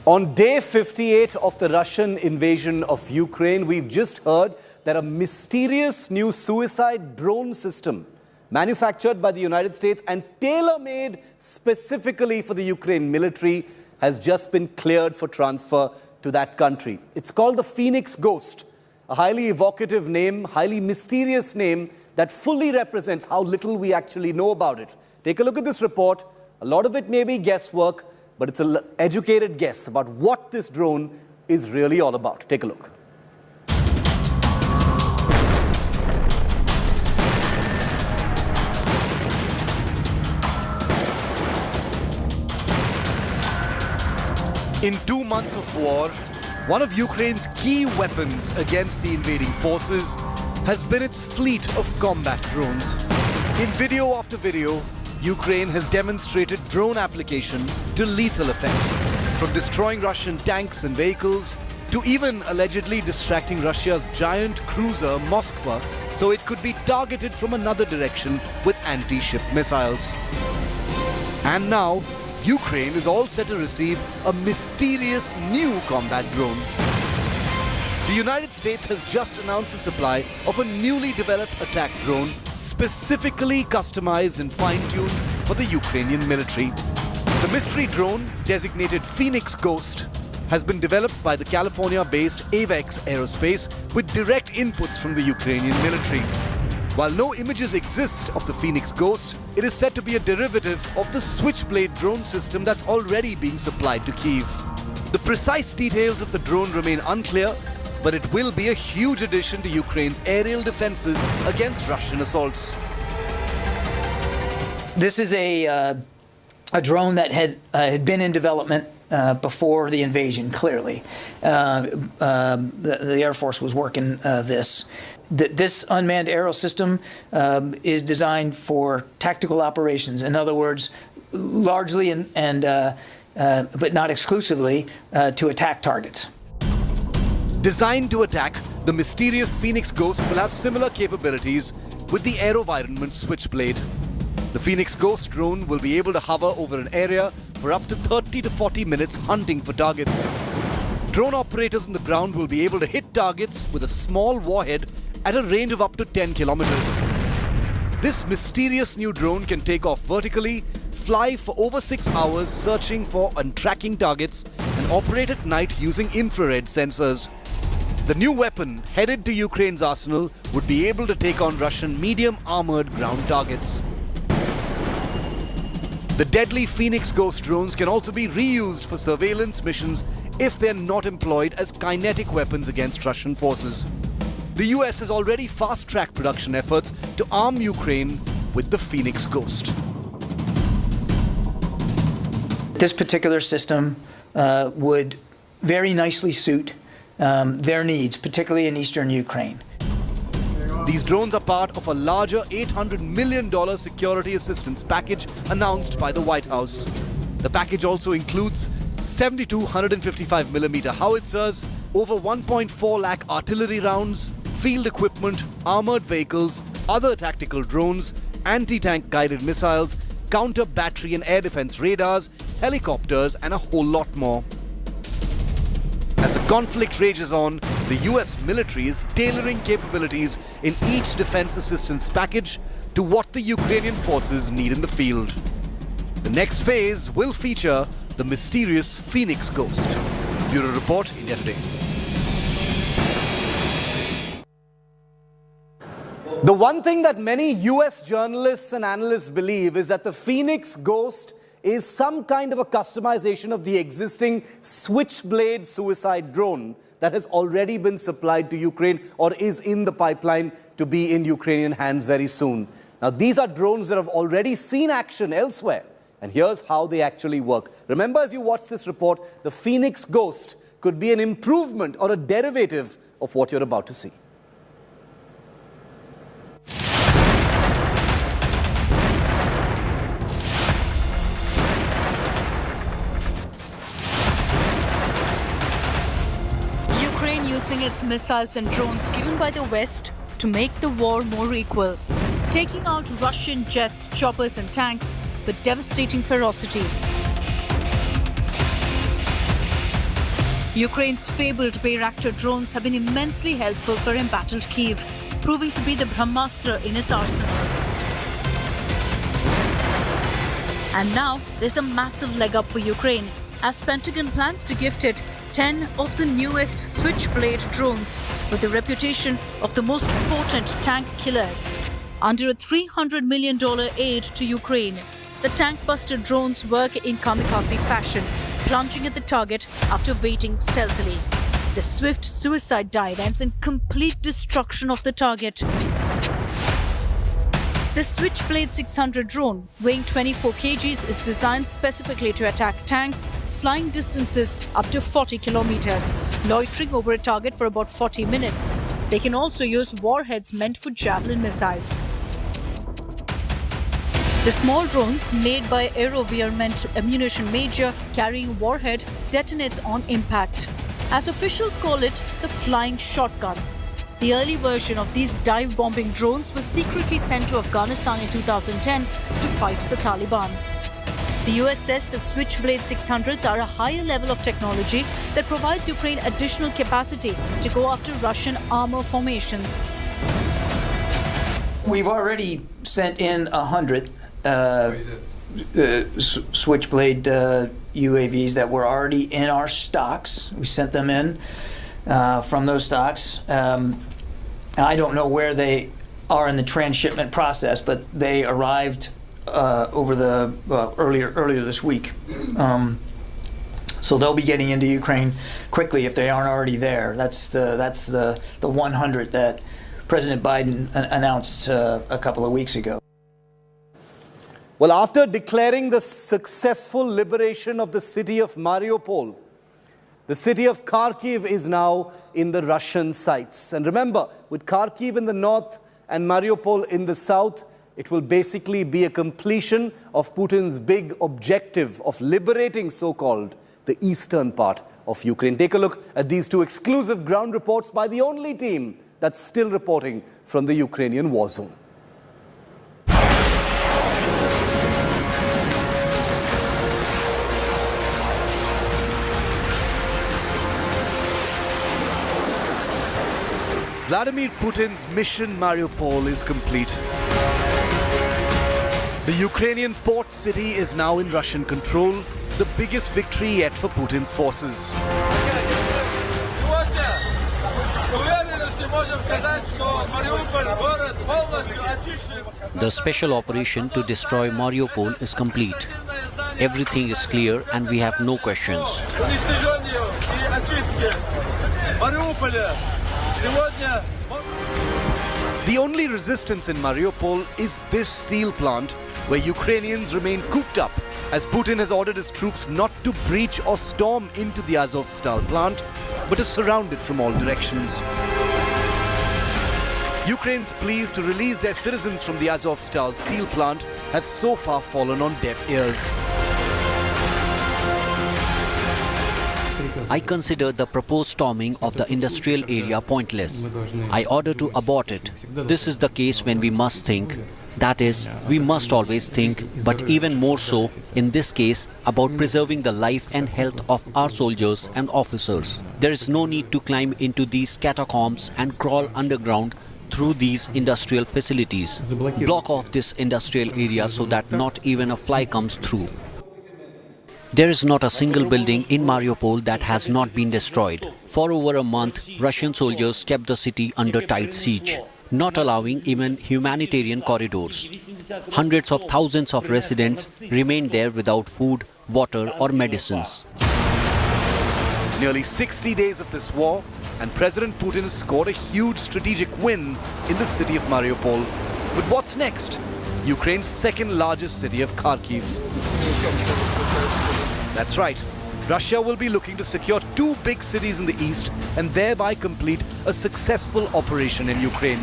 On day 58 of the Russian invasion of Ukraine, we've just heard that a mysterious new suicide drone system manufactured by the United States and tailor-made specifically for the Ukraine military has just been cleared for transfer to that country. It's called the Phoenix Ghost, a highly evocative name, highly mysterious name that fully represents how little we actually know about it. Take a look at this report. A lot of it may be guesswork, but it's an educated guess about what this drone is really all about. Take a look. In 2 months of war, one of Ukraine's key weapons against the invading forces has been its fleet of combat drones. In video after video, Ukraine has demonstrated drone application to lethal effect, from destroying Russian tanks and vehicles to even allegedly distracting Russia's giant cruiser Moskva so it could be targeted from another direction with anti-ship missiles. And now, Ukraine is all set to receive a mysterious new combat drone. The United States has just announced the supply of a newly developed attack drone specifically customized and fine-tuned for the Ukrainian military. The mystery drone, designated Phoenix Ghost, has been developed by the California-based Avex Aerospace with direct inputs from the Ukrainian military. While no images exist of the Phoenix Ghost, it is said to be a derivative of the Switchblade drone system that's already being supplied to Kyiv. The precise details of the drone remain unclear, but it will be a huge addition to Ukraine's aerial defenses against Russian assaults. This is a drone that had been in development before the invasion, clearly. The Air Force was working this. This unmanned aerial system is designed for tactical operations. In other words, largely but not exclusively to attack targets. Designed to attack, the mysterious Phoenix Ghost will have similar capabilities with the AeroVironment Switchblade. The Phoenix Ghost drone will be able to hover over an area for up to 30 to 40 minutes hunting for targets. Drone operators on the ground will be able to hit targets with a small warhead at a range of up to 10 kilometers. This mysterious new drone can take off vertically, fly for over 6 hours searching for and tracking targets, and operate at night using infrared sensors. The new weapon, headed to Ukraine's arsenal, would be able to take on Russian medium-armored ground targets. The deadly Phoenix Ghost drones can also be reused for surveillance missions if they're not employed as kinetic weapons against Russian forces. The US has already fast-tracked production efforts to arm Ukraine with the Phoenix Ghost. This particular system would very nicely suit their needs, particularly in eastern Ukraine. These drones are part of a larger $800 million security assistance package announced by the White House. The package also includes 72 155mm howitzers, over 1.4 lakh artillery rounds, field equipment, armored vehicles, other tactical drones, anti-tank guided missiles, counter battery and air defense radars, helicopters, and a whole lot more. As the conflict rages on, the US military is tailoring capabilities in each defense assistance package to what the Ukrainian forces need in the field. The next phase will feature the mysterious Phoenix Ghost. Bureau Report, India Today. The one thing that many US journalists and analysts believe is that the Phoenix Ghost is some kind of a customization of the existing Switchblade suicide drone that has already been supplied to Ukraine or is in the pipeline to be in Ukrainian hands very soon. Now, these are drones that have already seen action elsewhere, and here's how they actually work. Remember, as you watch this report, the Phoenix Ghost could be an improvement or a derivative of what you're about to see. Using its missiles and drones given by the West to make the war more equal, taking out Russian jets, choppers and tanks with devastating ferocity. Ukraine's fabled Bayraktar drones have been immensely helpful for embattled Kyiv, proving to be the Brahmastra in its arsenal. And now there's a massive leg up for Ukraine, as Pentagon plans to gift it 10 of the newest Switchblade drones with the reputation of the most potent tank killers. Under a $300 million aid to Ukraine, the tank-buster drones work in kamikaze fashion, plunging at the target after waiting stealthily. The swift suicide dive ends in complete destruction of the target. The Switchblade 600 drone, weighing 24 kgs, is designed specifically to attack tanks flying distances up to 40 kilometers, loitering over a target for about 40 minutes. They can also use warheads meant for Javelin missiles. The small drones, made by Aerovierment Ammunition Major, carrying warhead, detonates on impact. As officials call it, the flying shotgun. The early version of these dive-bombing drones was secretly sent to Afghanistan in 2010 to fight the Taliban. The US says the Switchblade 600s are a higher level of technology that provides Ukraine additional capacity to go after Russian armor formations. We've already sent in 100 Switchblade UAVs that were already in our stocks. We sent them in from those stocks. I don't know where they are in the transshipment process, but they arrived over the earlier this week. So they'll be getting into Ukraine quickly if they aren't already there. That's the 100 that President Biden announced a couple of weeks ago. Well, after declaring the successful liberation of the city of Mariupol, the city of Kharkiv is now in the Russian sights. And remember, with Kharkiv in the north and Mariupol in the south, it will basically be a completion of Putin's big objective of liberating, so-called, the eastern part of Ukraine. Take a look at these two exclusive ground reports by the only team that's still reporting from the Ukrainian war zone. Vladimir Putin's mission Mariupol is complete. The Ukrainian port city is now in Russian control, the biggest victory yet for Putin's forces. The special operation to destroy Mariupol is complete. Everything is clear and we have no questions. The only resistance in Mariupol is this steel plant, where Ukrainians remain cooped up, as Putin has ordered his troops not to breach or storm into the Azovstal plant, but to surround it from all directions. Ukraine's pleas to release their citizens from the Azovstal steel plant have so far fallen on deaf ears. I consider the proposed storming of the industrial area pointless. I order to abort it. This is the case when we must think. That is, we must always think, but even more so in this case, about preserving the life and health of our soldiers and officers. There is no need to climb into these catacombs and crawl underground through these industrial facilities. Block off this industrial area so that not even a fly comes through. There is not a single building in Mariupol that has not been destroyed. For over a month, Russian soldiers kept the city under tight siege, not allowing even humanitarian corridors. Hundreds of thousands of residents remained there without food, water or medicines. Nearly 60 days of this war, and President Putin scored a huge strategic win in the city of Mariupol. But what's next? Ukraine's second largest city of Kharkiv. That's right. Russia will be looking to secure two big cities in the east and thereby complete a successful operation in Ukraine.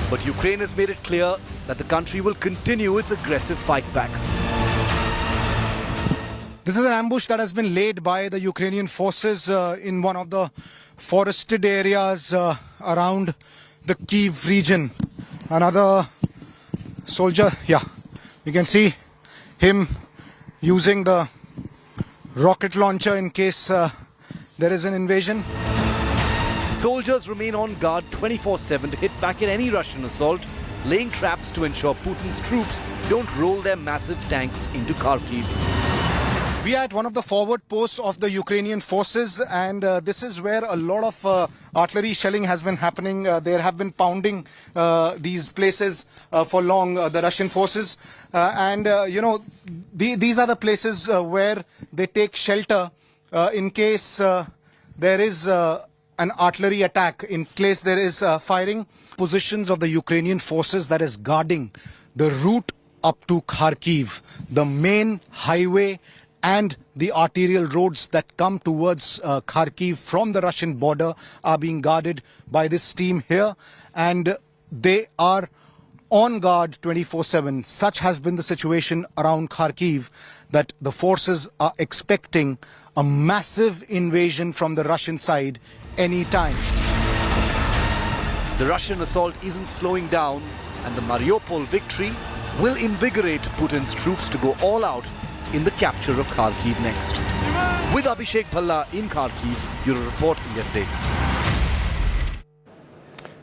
But Ukraine has made it clear that the country will continue its aggressive fight back. This is an ambush that has been laid by the Ukrainian forces in one of the forested areas around the Kyiv region. Another soldier, you can see him using the rocket launcher in case there is an invasion. Soldiers remain on guard 24/7 to hit back at any Russian assault, laying traps to ensure Putin's troops don't roll their massive tanks into Kharkiv. We are at one of the forward posts of the Ukrainian forces, and this is where a lot of artillery shelling has been happening. They have been pounding these places for long, the Russian forces. These are the places where they take shelter in case there is an artillery attack, in case there is firing. Positions of the Ukrainian forces that is guarding the route up to Kharkiv, the main highway and the arterial roads that come towards Kharkiv from the Russian border are being guarded by this team here, and they are on guard 24/7. Such has been the situation around Kharkiv that the forces are expecting a massive invasion from the Russian side any time. The Russian assault isn't slowing down, and the Mariupol victory will invigorate Putin's troops to go all out in the capture of Kharkiv next. With Abhishek Bhalla in Kharkiv, Bureau Report, India Today.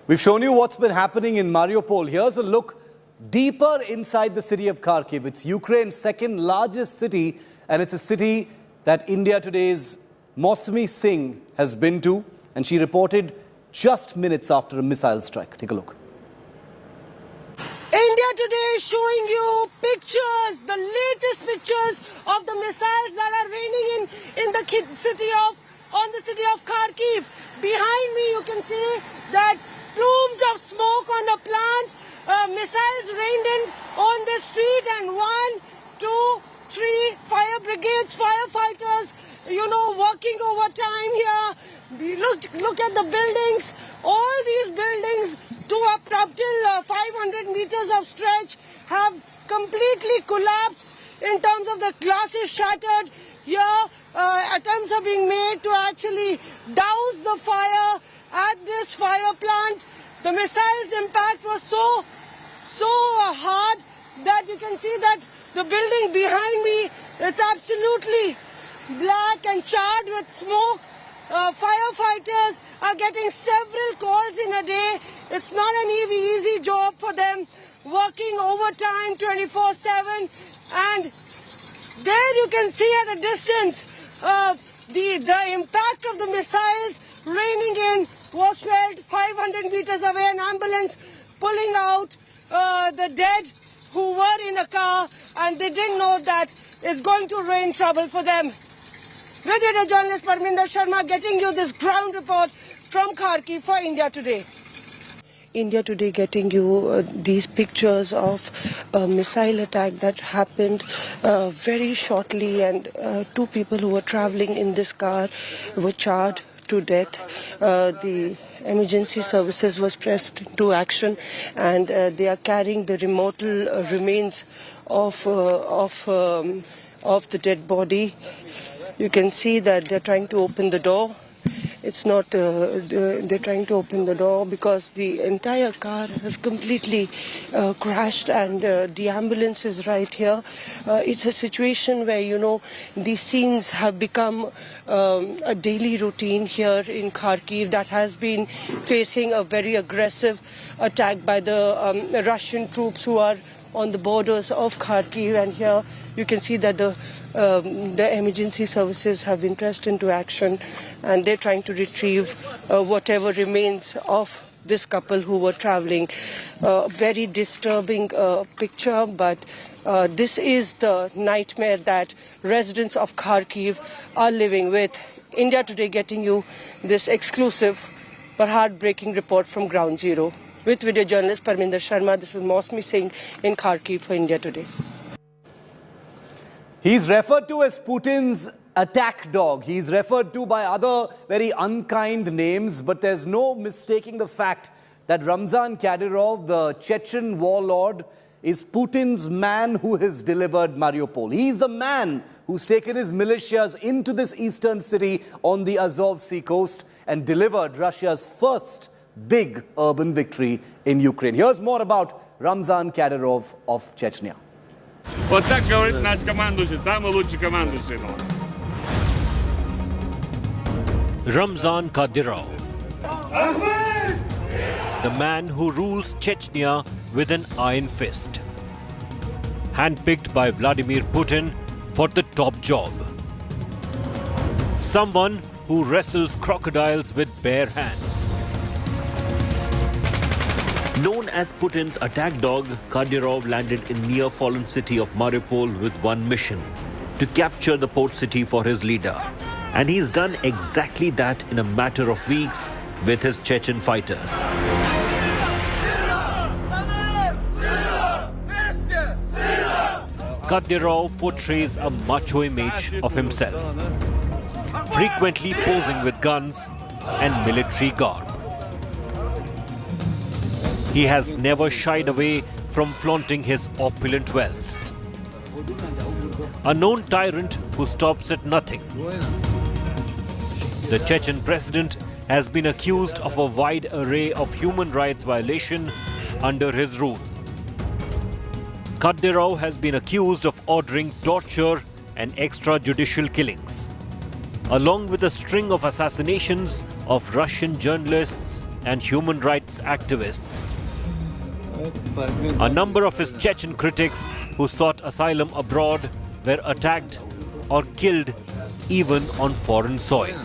We've shown you what's been happening in Mariupol. Here's a look deeper inside the city of Kharkiv. It's Ukraine's second largest city, and it's a city that India Today's Mausami Singh has been to, and she reported just minutes after a missile strike. Take a look. India Today is showing you pictures, the latest pictures of the missiles that are raining on the city of Kharkiv. Behind me you can see that plumes of smoke on the plant, missiles rained in on the street, and 1, 2, 3 fire brigades, firefighters, working overtime here. Look at the buildings. All these buildings up till 500 meters of stretch have completely collapsed in terms of the glasses shattered. Here, attempts are being made to actually douse the fire at this fire plant. The missile's impact was so hard that you can see that the building behind me, it's absolutely black and charred with smoke. Firefighters are getting several calls in a day. It's not an easy job for them, working overtime 24/7. And there you can see at a distance the impact of the missiles raining in was felt 500 meters away. An ambulance pulling out the dead who were in a car, and they didn't know that it's going to rain trouble for them. Video journalist Parminder Sharma getting you this ground report from Kharkiv for India Today. India Today getting you these pictures of a missile attack that happened very shortly, and 2 people who were traveling in this car were charred to death. The emergency services was pressed to action, and they are carrying the remote remains of the dead body. You can see that they're trying to open the door. It's not, they're trying to open the door because the entire car has completely crashed, and the ambulance is right here. It's a situation where, these scenes have become a daily routine here in Kharkiv that has been facing a very aggressive attack by the Russian troops who are on the borders of Kharkiv. And here you can see that the emergency services have been pressed into action, and they're trying to retrieve whatever remains of this couple who were traveling. Very disturbing picture, but this is the nightmare that residents of Kharkiv are living with. India Today getting you this exclusive but heartbreaking report from Ground Zero. With video journalist Parminder Sharma, this is Mausami Singh in Kharkiv for India Today. He's referred to as Putin's attack dog. He's referred to by other very unkind names, but there's no mistaking the fact that Ramzan Kadyrov, the Chechen warlord, is Putin's man who has delivered Mariupol. He's the man who's taken his militias into this eastern city on the Azov Sea coast and delivered Russia's first big urban victory in Ukraine. Here's more about Ramzan Kadyrov of Chechnya. Вот так говорит наш командующий, самый лучший командующий. Ramzan Kadyrov, the man who rules Chechnya with an iron fist, handpicked by Vladimir Putin for the top job. Someone who wrestles crocodiles with bare hands. Known as Putin's attack dog, Kadyrov landed in near-fallen city of Mariupol with one mission: to capture the port city for his leader. And he's done exactly that in a matter of weeks with his Chechen fighters. Kadyrov portrays a macho image of himself, frequently posing with guns and military garb. He has never shied away from flaunting his opulent wealth. A known tyrant who stops at nothing. The Chechen president has been accused of a wide array of human rights violations under his rule. Kadyrov has been accused of ordering torture and extrajudicial killings, along with a string of assassinations of Russian journalists and human rights activists. A number of his Chechen critics who sought asylum abroad were attacked or killed even on foreign soil.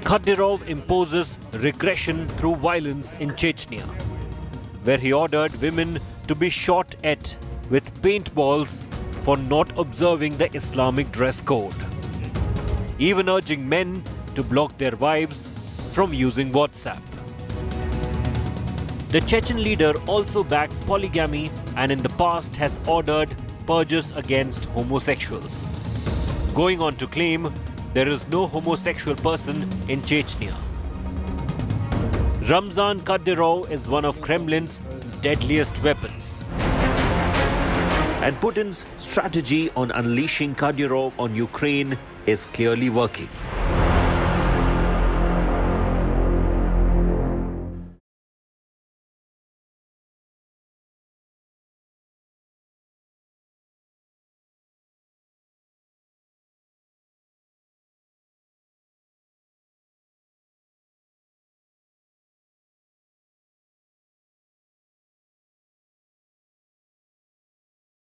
Kadyrov imposes regression through violence in Chechnya, where he ordered women to be shot at with paintballs for not observing the Islamic dress code, even urging men to block their wives from using WhatsApp. The Chechen leader also backs polygamy and in the past has ordered purges against homosexuals, going on to claim there is no homosexual person in Chechnya. Ramzan Kadyrov is one of Kremlin's deadliest weapons. And Putin's strategy on unleashing Kadyrov on Ukraine is clearly working.